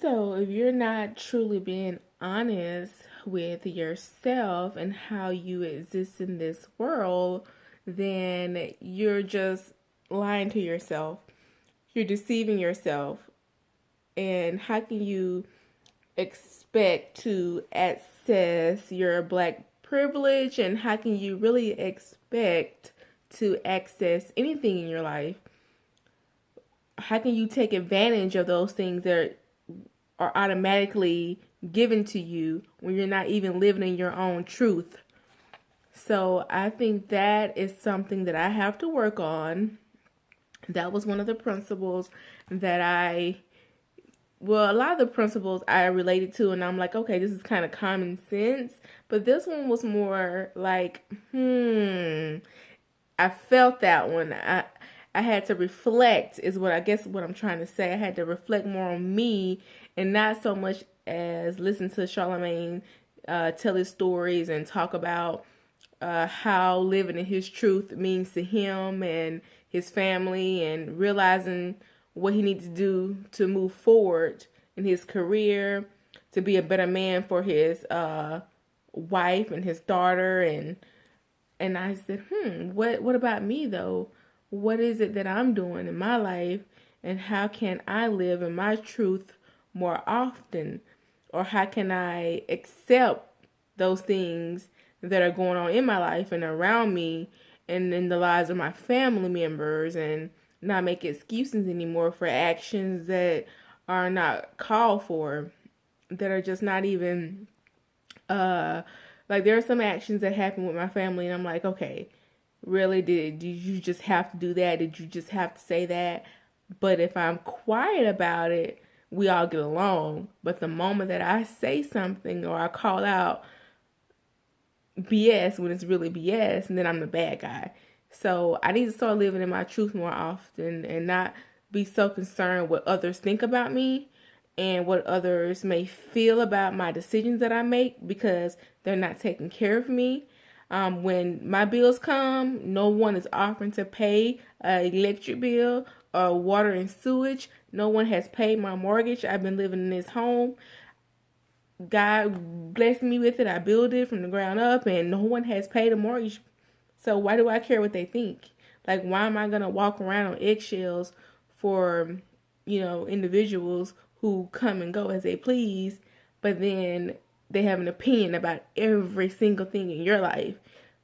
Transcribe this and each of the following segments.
So, if you're not truly being honest with yourself and how you exist in this world, then you're just lying to yourself. You're deceiving yourself. And how can you expect to access your black privilege? And how can you really expect to access anything in your life? How can you take advantage of those things that are automatically given to you when you're not even living in your own truth? So I think that is something that I have to work on. That was one of the principles that a lot of the principles I related to, and I'm like, okay, this is kind of common sense. But this one was more like, I felt that one. I had to reflect, is what I guess what I'm trying to say. I had to reflect more on me and not so much as listen to Charlamagne tell his stories and talk about how living in his truth means to him and his family, and realizing what he needs to do to move forward in his career, to be a better man for his wife and his daughter. And I said, what about me though? What is it that I'm doing in my life, and how can I live in my truth more often? Or how can I accept those things that are going on in my life and around me and in the lives of my family members, and not make excuses anymore for actions that are not called for, that are just not even like, there are some actions that happen with my family and I'm like, okay, really, did you just have to do that? Did you just have to say that? But if I'm quiet about it, we all get along. But the moment that I say something or I call out BS when it's really BS, and then I'm the bad guy. So I need to start living in my truth more often and not be so concerned what others think about me and what others may feel about my decisions that I make, because they're not taking care of me. When my bills come, no one is offering to pay an electric bill or water and sewage. No one has paid my mortgage. I've been living in this home. God blessed me with it. I built it from the ground up, and no one has paid a mortgage. So why do I care what they think? Like, why am I going to walk around on eggshells for, individuals who come and go as they please, but then they have an opinion about every single thing in your life,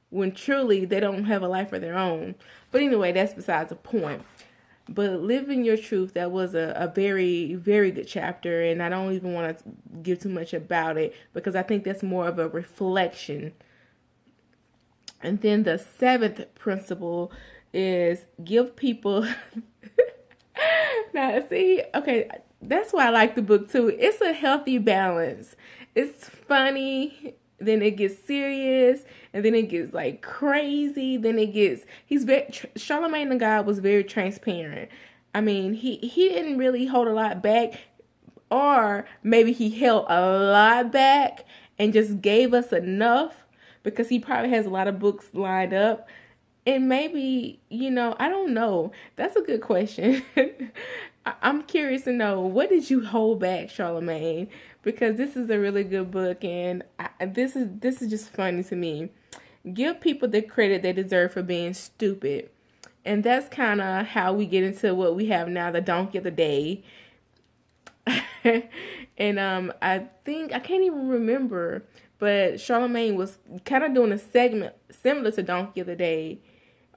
when truly they don't have a life of their own? But anyway, that's besides the point. But living your truth, that was a very, very good chapter, and I don't even want to give too much about it, because I think that's more of a reflection. And then the seventh principle is give people now see, okay, that's why I like the book too. It's a healthy balance. It's funny, then it gets serious, and then it gets like crazy. Then it gets, Charlamagne the God was very transparent. I mean, he didn't really hold a lot back, or maybe he held a lot back and just gave us enough, because he probably has a lot of books lined up. And maybe, I don't know. That's a good question. I'm curious to know, what did you hold back, Charlamagne? Because this is a really good book, and this is just funny to me. Give people the credit they deserve for being stupid. And that's kind of how we get into what we have now, the donkey of the day. And I think, I can't even remember, but Charlamagne was kind of doing a segment similar to Donkey of the Day.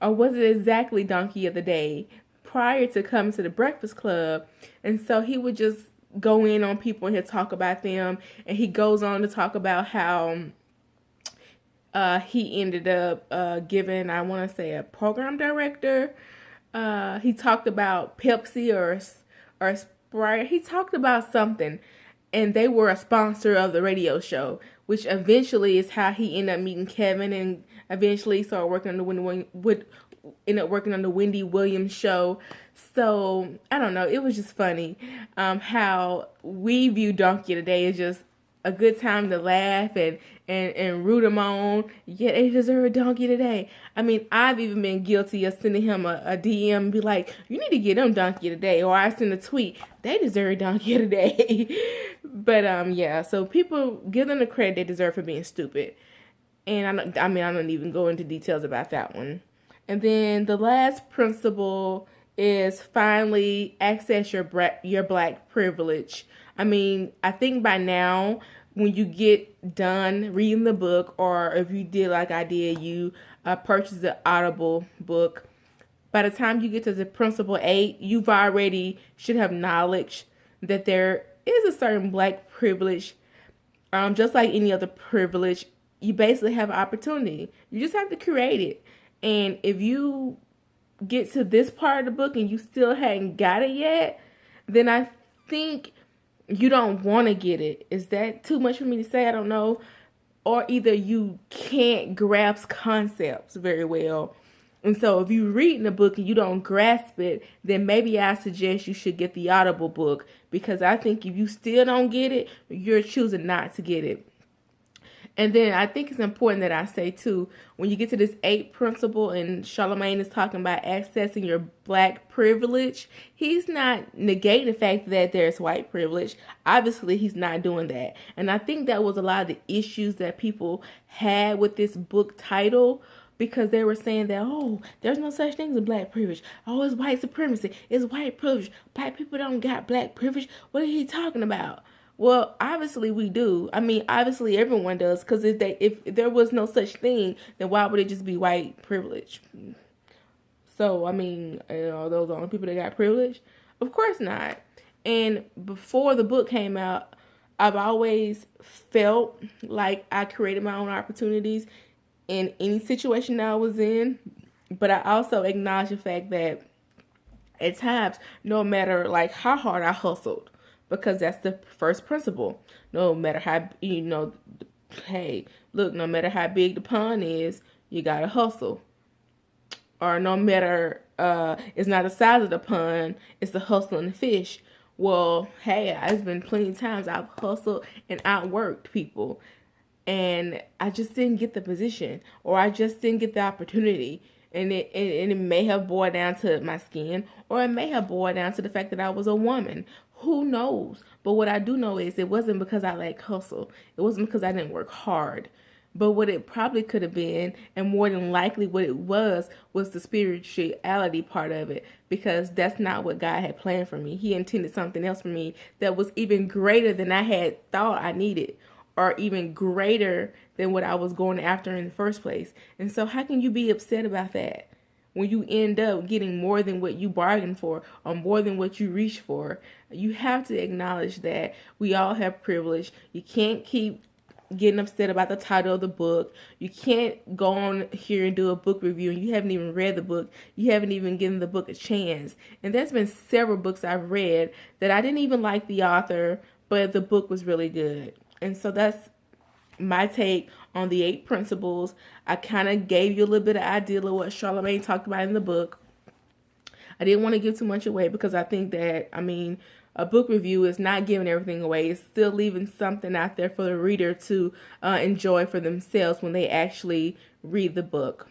Or was it exactly Donkey of the Day, prior to coming to the Breakfast Club? And so he would just go in on people and he'd talk about them. And he goes on to talk about how he ended up giving, I want to say, a program director. He talked about Pepsi or Sprite. He talked about something. And they were a sponsor of the radio show, which eventually is how he ended up meeting Kevin, and eventually started working on the Wendy Williams show. So I don't know. It was just funny how we view Donkey today as just a good time to laugh and root him on. Yeah, they deserve a donkey today. I mean, I've even been guilty of sending him a DM and be like, you need to get them donkey today. Or I send a tweet, they deserve a donkey today. But yeah, so people give them the credit they deserve for being stupid. And I don't even go into details about that one. And then the last principle is finally access your black privilege. I mean, I think by now, when you get done reading the book, or if you did like I did, you purchased the Audible book, by the time you get to the principle 8, you've already should have knowledge that there is a certain black privilege. Just like any other privilege, you basically have an opportunity. You just have to create it. And if you get to this part of the book and you still hadn't got it yet, then I think you don't want to get it. Is that too much for me to say? I don't know. Or either you can't grasp concepts very well. And so if you read in a book and you don't grasp it, then maybe I suggest you should get the Audible book, because I think if you still don't get it, you're choosing not to get it. And then I think it's important that I say, too, when you get to this 8th principle and Charlamagne is talking about accessing your black privilege, he's not negating the fact that there's white privilege. Obviously, he's not doing that. And I think that was a lot of the issues that people had with this book title, because they were saying that, oh, there's no such thing as black privilege. Oh, it's white supremacy. It's white privilege. Black people don't got black privilege. What are he talking about? Well, obviously we do. I mean, obviously everyone does, because if there was no such thing, then why would it just be white privilege? So, I mean, are those the only people that got privilege? Of course not. And before the book came out, I've always felt like I created my own opportunities in any situation that I was in. But I also acknowledge the fact that at times, no matter like how hard I hustled, because that's the first principle. No matter how, hey, look, no matter how big the pond is, you gotta hustle. Or no matter, it's not the size of the pond, it's the hustle and the fish. Well, hey, it's been plenty of times I've hustled and outworked people, and I just didn't get the position, or I just didn't get the opportunity. And it may have boiled down to my skin, or it may have boiled down to the fact that I was a woman. Who knows? But what I do know is it wasn't because I lacked hustle. It wasn't because I didn't work hard. But what it probably could have been, and more than likely what it was the spirituality part of it. Because that's not what God had planned for me. He intended something else for me that was even greater than I had thought I needed, or even greater than what I was going after in the first place. And so how can you be upset about that when you end up getting more than what you bargained for, or more than what you reached for? You have to acknowledge that we all have privilege. You can't keep getting upset about the title of the book. You can't go on here and do a book review and you haven't even read the book. You haven't even given the book a chance. And there's been several books I've read that I didn't even like the author, but the book was really good. And so that's my take on the 8 principles. I kind of gave you a little bit of idea of what Charlamagne talked about in the book. I didn't want to give too much away, because I think that, a book review is not giving everything away. It's still leaving something out there for the reader to enjoy for themselves when they actually read the book.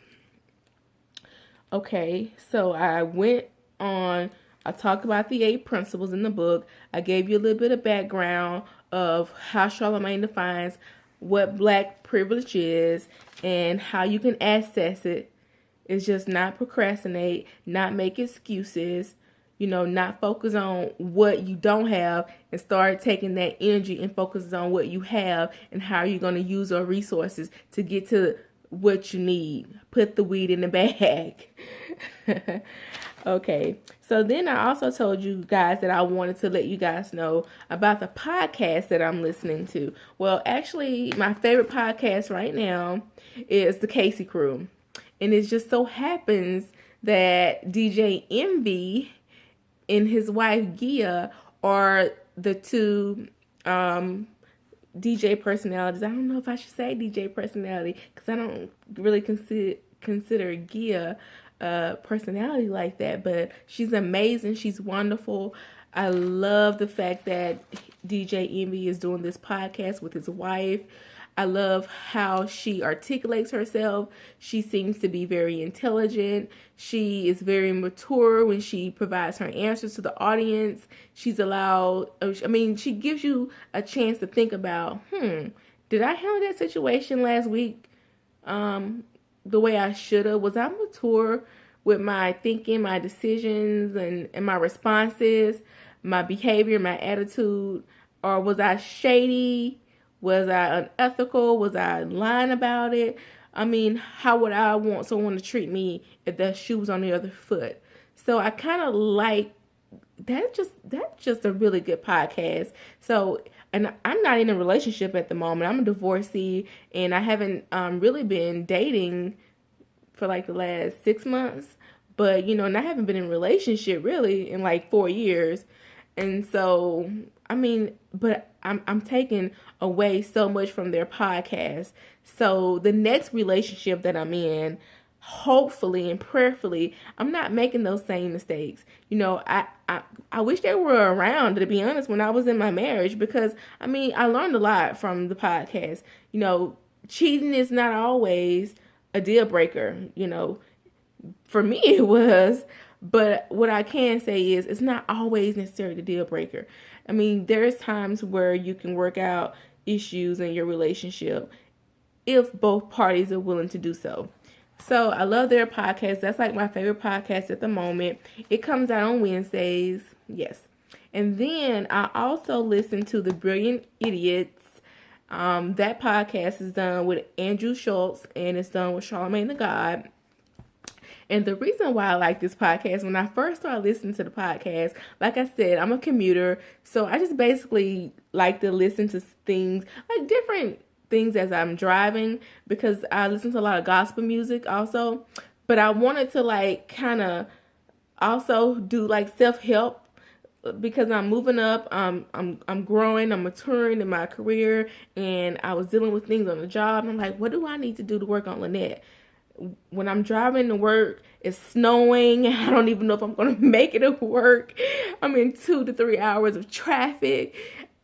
Okay, so I talked about the 8 principles in the book. I gave you a little bit of background of how Charlamagne defines what black privilege is and how you can access it. It's just not procrastinate, not make excuses, not focus on what you don't have, and start taking that energy and focus on what you have and how you're going to use your resources to get to what you need. Put the weed in the bag. Okay, so then I also told you guys that I wanted to let you guys know about the podcast that I'm listening to. Well, actually, my favorite podcast right now is The Casey Crew. And it just so happens that DJ Envy and his wife Gia are the two DJ personalities. I don't know if I should say DJ personality, because I don't really consider Gia personality like that, but she's amazing. She's wonderful. I love the fact that DJ Envy is doing this podcast with his wife. I love how she articulates herself. She seems to be very intelligent. She is very mature when she provides her answers to the audience. She's allowed, she gives you a chance to think about, did I handle that situation last week the way I should have? Was I mature with my thinking, my decisions, and my responses, my behavior, my attitude? Or was I shady? Was I unethical? Was I lying about it? How would I want someone to treat me if that shoe was on the other foot? So I kind of like that. That's just a really good podcast. So, and I'm not in a relationship at the moment. I'm a divorcee, and I haven't really been dating for like the last 6 months. But and I haven't been in a relationship really in like 4 years. And so, but I'm taking away so much from their podcast. So the next relationship that I'm in, hopefully and prayerfully, I'm not making those same mistakes. I wish they were around, to be honest, when I was in my marriage, because I learned a lot from the podcast. Cheating is not always a deal breaker. For me it was. But what I can say is it's not always necessarily the deal breaker. There's times where you can work out issues in your relationship if both parties are willing to do so. So I love their podcast. That's like my favorite podcast at the moment. It comes out on Wednesdays. Yes. And then I also listen to The Brilliant Idiots. That podcast is done with Andrew Schultz, and it's done with Charlamagne the God. And the reason why I like this podcast, when I first started listening to the podcast, like I said, I'm a commuter. So I just basically like to listen to things, like different things as I'm driving, because I listen to a lot of gospel music also. But I wanted to like kind of also do like self-help, because I'm moving up, I'm growing, I'm maturing in my career, and I was dealing with things on the job. And I'm like, what do I need to do to work on Lynette? When I'm driving to work, it's snowing. I don't even know if I'm going to make it to work. I'm in 2 to 3 hours of traffic.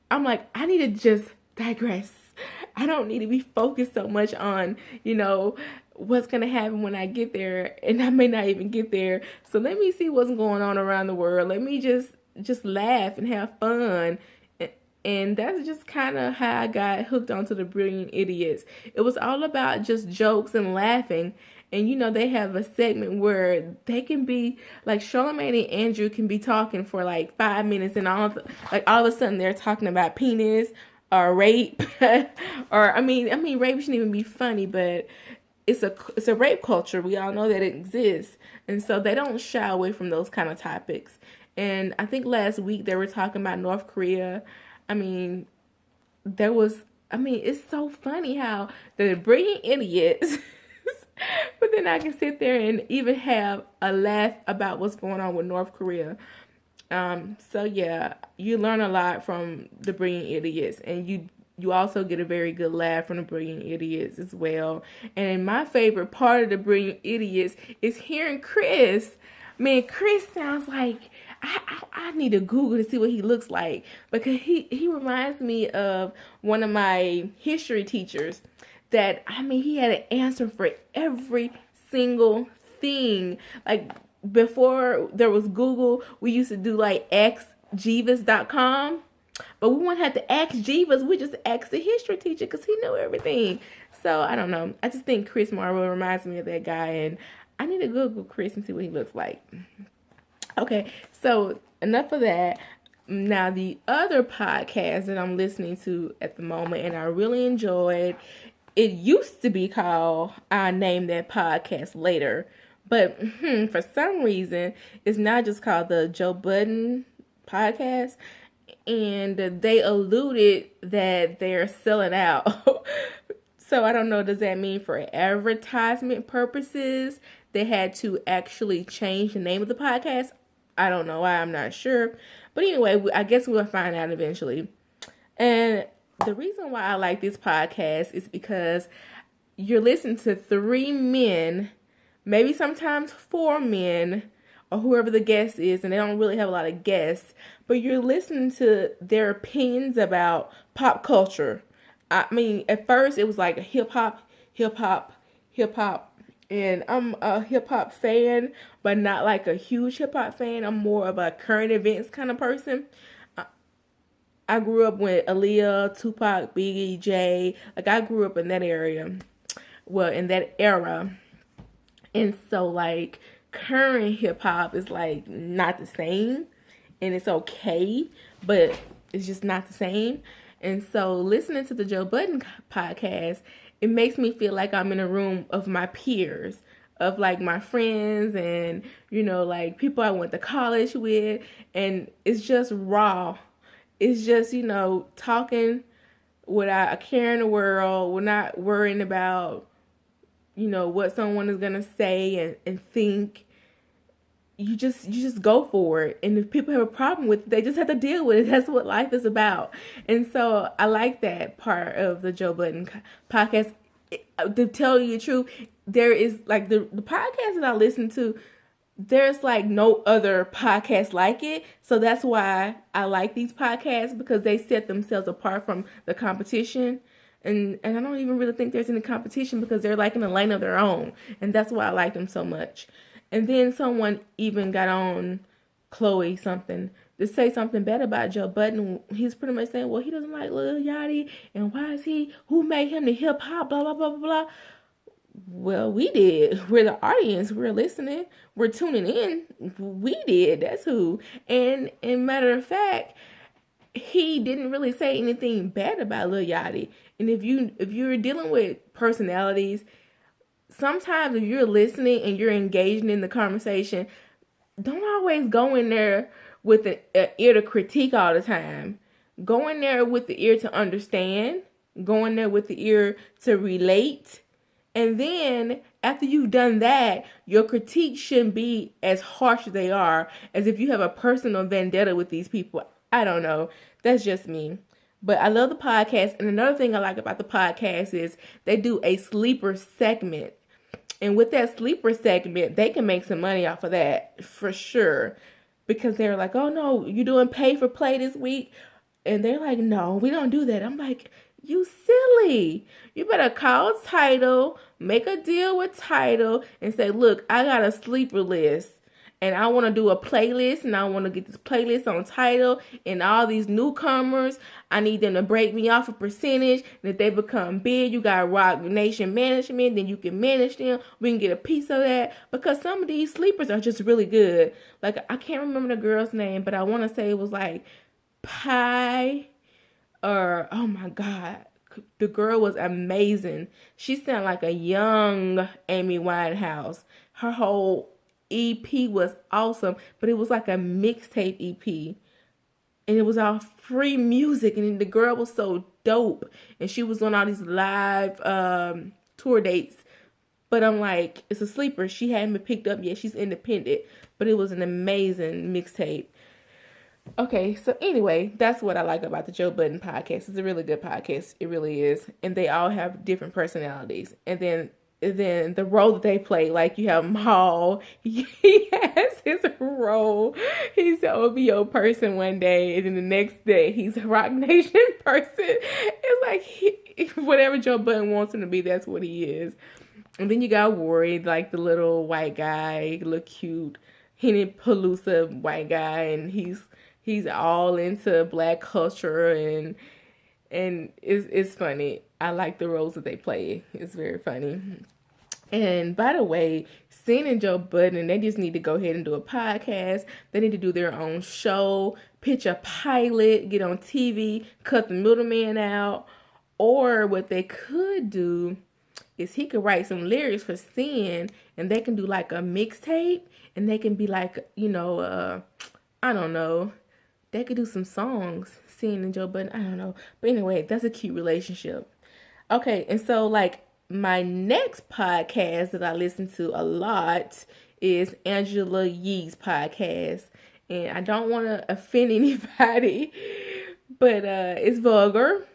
I'm like, I need to just digress. I don't need to be focused so much on, what's going to happen when I get there. And I may not even get there. So let me see what's going on around the world. Let me just laugh and have fun. And that's just kind of how I got hooked onto The Brilliant Idiots. It was all about just jokes and laughing. And, they have a segment where they can be, like Charlamagne and Andrew can be talking for like 5 minutes, and all of a sudden they're talking about penis or rape. Or, rape shouldn't even be funny, but it's a rape culture. We all know that it exists. And so they don't shy away from those kind of topics. And I think last week they were talking about North Korea. It's so funny how the Brilliant Idiots, but then I can sit there and even have a laugh about what's going on with North Korea. So yeah, you learn a lot from the Brilliant Idiots, and you also get a very good laugh from the Brilliant Idiots as well. And my favorite part of the Brilliant Idiots is hearing Chris. Man, Chris sounds like, I need to Google to see what he looks like, because he reminds me of one of my history teachers that, he had an answer for every single thing. Like, before there was Google, we used to do like askjeeves.com, but we wouldn't have to ask Jeeves. We just asked the history teacher because he knew everything. So I don't know. I just think Chris Marvel reminds me of that guy, and I need to Google Chris and see what he looks like. Okay, so enough of that. Now, the other podcast that I'm listening to at the moment, and I really enjoyed, it used to be called I'll Name That Podcast Later. But for some reason, it's now just called the Joe Budden Podcast. And they alluded that they're selling out. So I don't know, does that mean for advertisement purposes they had to actually change the name of the podcast? I don't know why, I'm not sure. But anyway, I guess we'll find out eventually. And the reason why I like this podcast is because you're listening to 3 men, maybe sometimes 4 men, or whoever the guest is, and they don't really have a lot of guests, but you're listening to their opinions about pop culture. I mean, at first it was like a hip hop, hip hop, and I'm a hip hop fan, but not like a huge hip hop fan. I'm more of a current events kind of person. I grew up with Aaliyah, Tupac, Biggie, Jay. Like I grew up in that area. Well, in that era. And so like current hip hop is like not the same, and it's okay, but it's just not the same. And so listening to the Joe Budden podcast, it makes me feel like I'm in a room of my peers, of like my friends and like people I went to college with, and it's just raw. It's just, talking without a care in the world. We're not worrying about what someone is gonna say and think. You just go for it, and if people have a problem with it, they just have to deal with it. That's what life is about. And so I like that part of the Joe Budden podcast. To tell you the truth, there is like the podcast that I listen to, there's like no other podcast like it. So that's why I like these podcasts, because they set themselves apart from the competition. And I don't even really think there's any competition, because they're like in a lane of their own. And that's why I like them so much. And then someone even got on Chloe something to say something bad about Joe Budden. He's pretty much saying, well, he doesn't like Lil Yachty, and why is he, who made him the hip hop, blah, blah, blah, blah, blah. Well, we did. We're the audience. We're listening. We're tuning in. We did. That's who. And matter of fact, he didn't really say anything bad about Lil Yachty. And if you're dealing with personalities, sometimes if you're listening and you're engaging in the conversation, don't always go in there with an ear to critique all the time. Go in there with the ear to understand. Go in there with the ear to relate. And then after you've done that, your critique shouldn't be as harsh as they are, as if you have a personal vendetta with these people. I don't know. That's just me. But I love the podcast. And another thing I like about the podcast is they do a sleeper segment. And with that sleeper segment, they can make some money off of that for sure. Because they're like, oh no, you doing pay for play this week? And they're like, no, we don't do that. I'm like, you silly. You better call Tidal, make a deal with Tidal, and say, look, I got a sleeper list, and I want to do a playlist, and I want to get this playlist on Tidal, and all these newcomers, I need them to break me off a percentage, and if they become big, you got Rock Nation Management, then you can manage them, we can get a piece of that, because some of these sleepers are just really good. Like, I can't remember the girl's name, but I want to say it was like Pie, or, oh my God, the girl was amazing. She sounded like a young Amy Winehouse. Her whole EP was awesome, but it was like a mixtape EP. And it was all free music, and the girl was so dope. And she was on all these live tour dates. But I'm like, it's a sleeper. She hadn't been picked up yet. She's independent. But it was an amazing mixtape. Okay, so anyway, that's what I like about the Joe Budden podcast. It's a really good podcast. It really is. And they all have different personalities. And then the role that they play, like you have Maul, he has his role. He's an OVO person one day, and then the next day he's a Rock Nation person. It's like whatever Joe Budden wants him to be, that's what he is. And then you got Worried, like the little white guy, look cute, Henny Palooza white guy, and he's all into Black culture, and it's funny. I like the roles that they play. It's very funny. And by the way, Sin and Joe Budden, they just need to go ahead and do a podcast. They need to do their own show, pitch a pilot, get on TV, cut the middleman out. Or what they could do is he could write some lyrics for Sin, and they can do like a mixtape, and they can be like, I don't know. They could do some songs, Sin and Joe Budden. I don't know. But anyway, that's a cute relationship. Okay, and so like my next podcast that I listen to a lot is Angela Yee's podcast. And I don't want to offend anybody, but it's vulgar.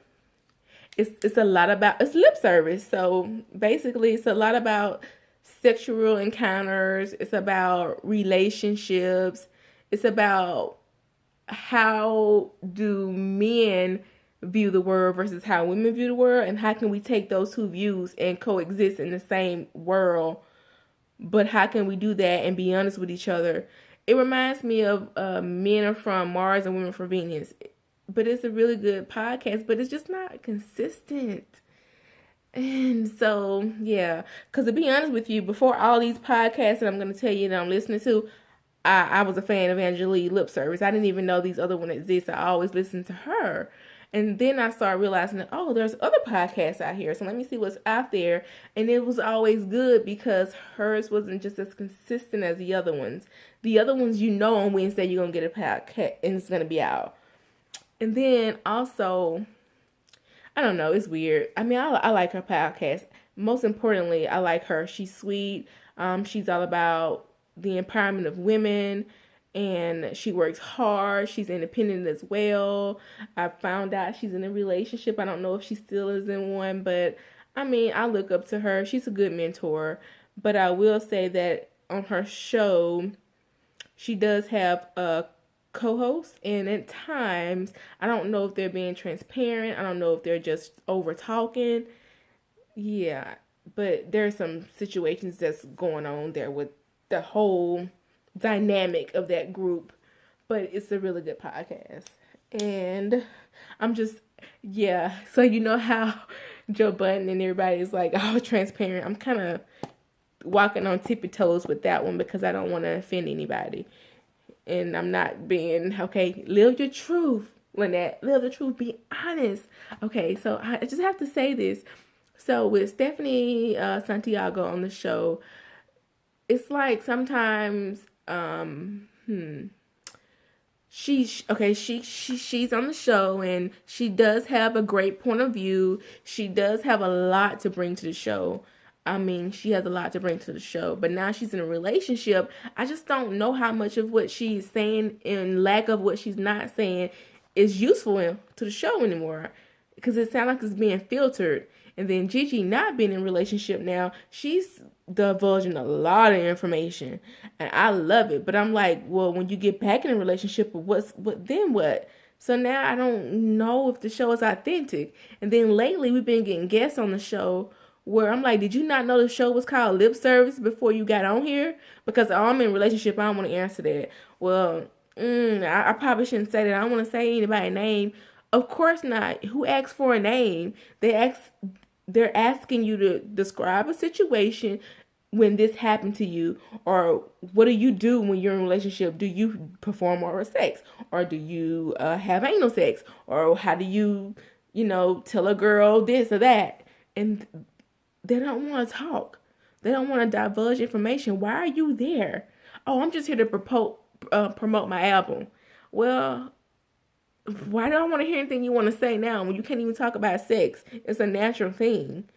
It's a lot about, it's lip service. So basically it's a lot about sexual encounters. It's about relationships. It's about how do men view the world versus how women view the world, and how can we take those two views and coexist in the same world, but how can we do that and be honest with each other? It reminds me of Men Are From Mars and Women From Venus, but it's a really good podcast, but it's just not consistent. And so, yeah, because to be honest with you, before all these podcasts that I'm going to tell you that I'm listening to, I was a fan of Angelique Lip Service. I didn't even know these other ones exist. I always listened to her. And then I started realizing that, oh, there's other podcasts out here. So let me see what's out there. And it was always good because hers wasn't just as consistent as the other ones. The other ones, on Wednesday you're going to get a podcast and it's going to be out. And then also, I don't know, it's weird. I mean, I like her podcast. Most importantly, I like her. She's sweet. She's all about the empowerment of women, and she works hard. She's independent as well. I found out she's in a relationship. I don't know if she still is in one, but I mean, I look up to her. She's a good mentor. But I will say that on her show, she does have a co-host, and at times I don't know if they're being transparent. I don't know if they're just over talking. Yeah, but there's some situations that's going on there with the whole dynamic of that group. But it's a really good podcast, and I'm just, yeah, so you know how Joe Budden and everybody is like, oh, transparent. I'm kind of walking on tippy toes with that one because I don't want to offend anybody. And I'm not being, okay, live your truth, Lynette. Live the truth. Be honest. Okay, so I just have to say this. So with Stephanie Santiago on the show, it's like sometimes she's on the show and she does have a great point of view. She does have a lot to bring to the show. I mean, she has a lot to bring to the show, but now she's in a relationship. I just don't know how much of what she's saying and lack of what she's not saying is useful to the show anymore, because it sounds like it's being filtered. And then Gigi not being in a relationship now, she's divulging a lot of information, and I love it. But I'm like, well, when you get back in a relationship, what then what? So now I don't know if the show is authentic. And then lately we've been getting guests on the show where I'm like, did you not know the show was called Lip Service before you got on here? Because I'm in a relationship, I don't want to answer that. Well, I probably shouldn't say that. I don't want to say anybody's name. Of course not. Who asks for a name? They're asking you to describe a situation when this happened to you, or what do you do when you're in a relationship? Do you perform oral sex, or do you have anal sex, or how do you, tell a girl this or that? And they don't want to talk. They don't want to divulge information. Why are you there? Oh, I'm just here to promote my album. Well, why do I want to hear anything you want to say now when you can't even talk about sex? It's a natural thing.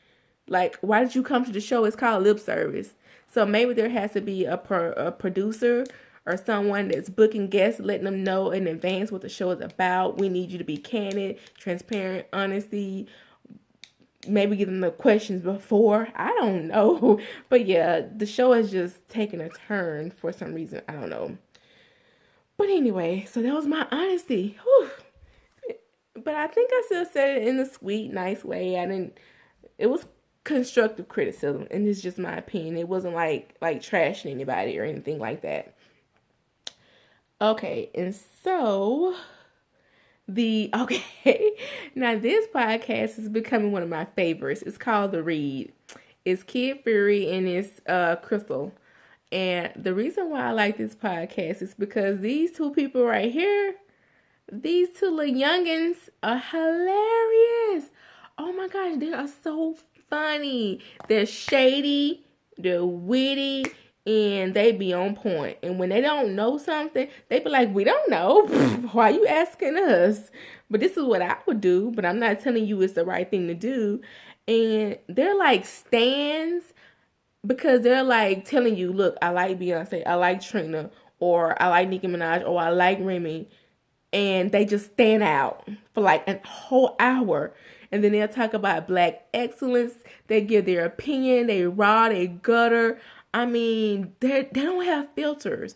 Like, why did you come to the show? It's called Lip Service. So maybe there has to be a producer or someone that's booking guests, letting them know in advance what the show is about. We need you to be candid, transparent, honesty. Maybe give them the questions before. I don't know. But yeah, the show has just taken a turn for some reason. I don't know. But anyway, so that was my honesty. Whew. But I think I still said it in a sweet, nice way. It was constructive criticism, and it's just my opinion. It wasn't like trashing anybody or anything like that. Okay, and so now this podcast is becoming one of my favorites. It's called The Read. It's Kid Fury and it's Crystal. And the reason why I like this podcast is because these two people right here, these two little youngins are hilarious. Oh my gosh, they are so funny. They're shady, they're witty, and they be on point. And when they don't know something, they be like, we don't know. Why are you asking us? But this is what I would do, but I'm not telling you it's the right thing to do. And they're like stans, because they're like telling you, look, I like Beyonce, I like Trina, or I like Nicki Minaj, or I like Remy. And they just stand out for like a whole hour. And then they'll talk about black excellence. They give their opinion. They raw, they gutter. I mean, they don't have filters.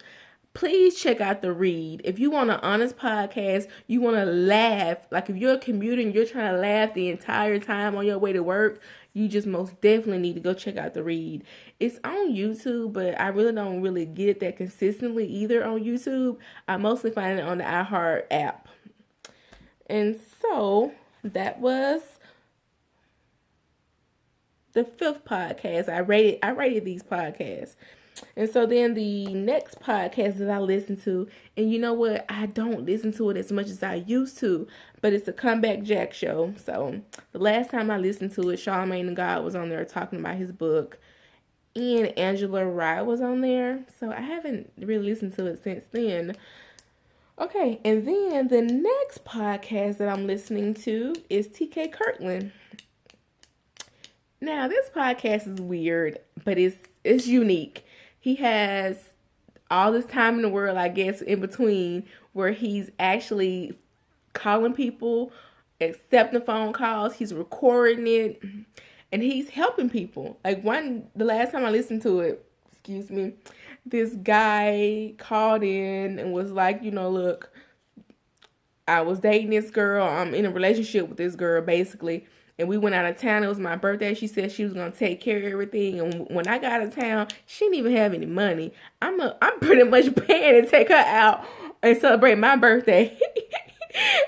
please check out The Read. If you want an honest podcast, you want to laugh, like if you're a commuter and you're trying to laugh the entire time on your way to work, you just most definitely need to go check out The Read. It's on YouTube, but I really don't really get it that consistently either on YouTube. I mostly find it on the iHeart app. And so that was the 5th podcast. I rated these podcasts. And so then the next podcast that I listen to, and you know what? I don't listen to it as much as I used to, but it's the Comeback Jack Show. So the last time I listened to it, Charlamagne the God was on there talking about his book, and Angela Rye was on there. So I haven't really listened to it since then. Okay, and then the next podcast that I'm listening to is TK Kirkland. Now, this podcast is weird, but it's unique. He has all this time in the world, I guess, in between where he's actually calling people, accepting phone calls, he's recording it, and he's helping people. Like the last time I listened to it, this guy called in and was like, look, I was dating this girl. I'm in a relationship with this girl, basically. And we went out of town. It was my birthday. She said she was going to take care of everything. And when I got out of town, she didn't even have any money. I'm pretty much paying to take her out and celebrate my birthday.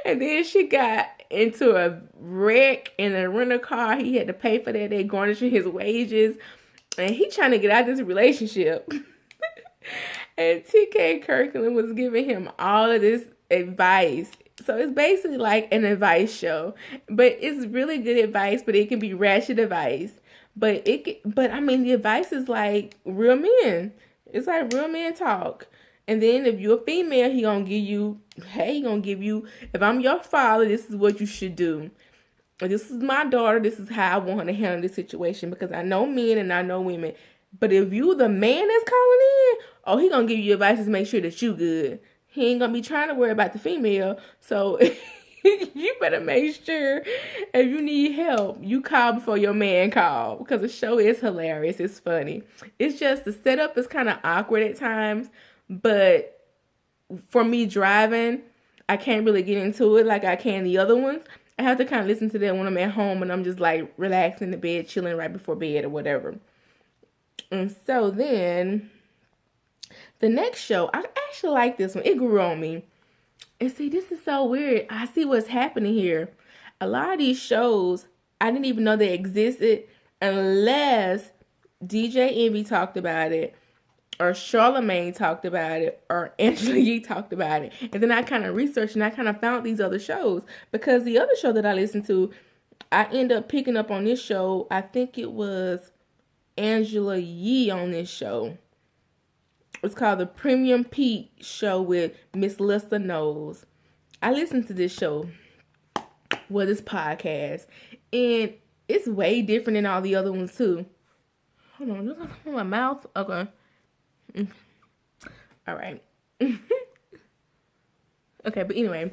And then she got into a wreck in a rental car. He had to pay for that. They garnishing his wages. And he trying to get out of this relationship. And TK Kirkland was giving him all of this advice. So it's basically like an advice show, but it's really good advice, but it can be ratchet advice. But the advice is like real men. It's like real men talk. And then if you're a female, he gonna give you, if I'm your father, this is what you should do. This is my daughter. This is how I want her to handle this situation, because I know men and I know women. But if you the man that's calling in, he gonna give you advice to make sure that you good. He ain't gonna be trying to worry about the female. So you better make sure if you need help, you call before your man call, because the show is hilarious. It's funny. It's just the setup is kind of awkward at times, but for me driving, I can't really get into it like I can the other ones. I have to kind of listen to them when I'm at home and I'm just like relaxing in the bed, chilling right before bed or whatever. And so then the next show, I actually like this one. It grew on me. And see, this is so weird. I see what's happening here. A lot of these shows, I didn't even know they existed unless DJ Envy talked about it, or Charlamagne talked about it, or Angela Yee talked about it. And then I kind of researched and I kind of found these other shows, because the other show that I listened to, I ended up picking up on this show. I think it was Angela Yee on this show. It's called the Premium Pete Show with Miss Lissa Knowles. I listened to this show, this podcast, and it's way different than all the other ones too. Hold on, look at my mouth. Okay. All right. Okay, but anyway.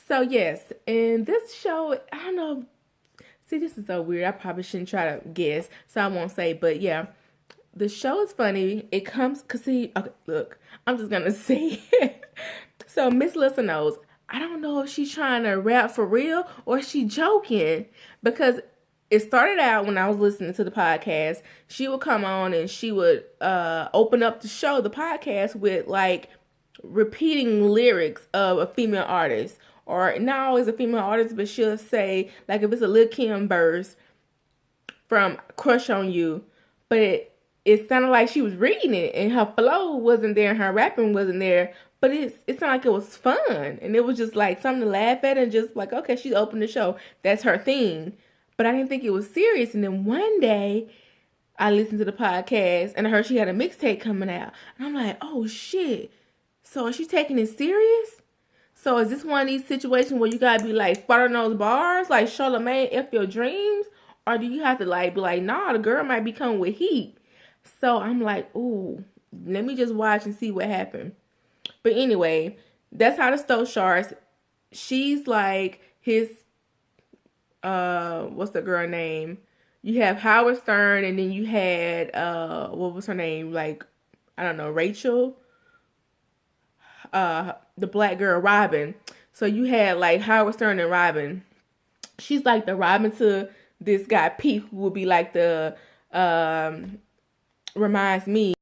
So yes, and this show, I don't know. See, this is so weird. I probably shouldn't try to guess, so I won't say, but yeah. The show is funny. It comes, look, I'm just going to say it. So Miss Lissa Knowles, I don't know if she's trying to rap for real or she joking, because it started out when I was listening to the podcast. She would come on and she would open up the podcast with like repeating lyrics of a female artist, or not always a female artist, but she'll say, like, if it's a Lil' Kim verse from Crush on You, but it sounded like she was reading it and her flow wasn't there and her rapping wasn't there, but it sounded like it was fun and it was just like something to laugh at and just like, okay, she's opened the show. That's her thing. But I didn't think it was serious. And then one day I listened to the podcast and I heard she had a mixtape coming out. And I'm like, oh shit. So is she taking it serious? So is this one of these situations where you gotta be like farting those bars, like Charlamagne F your dreams? Or do you have to like be like, nah, the girl might be coming with heat? So I'm like, ooh, let me just watch and see what happened. But anyway, that's how the Stowe Sharks. She's like his, what's the girl name? You have Howard Stern, and then you had, what was her name? Like, I don't know, Rachel. the black girl Robin. So you had like Howard Stern and Robin. She's like the Robin to this guy Pete, who would be like the reminds me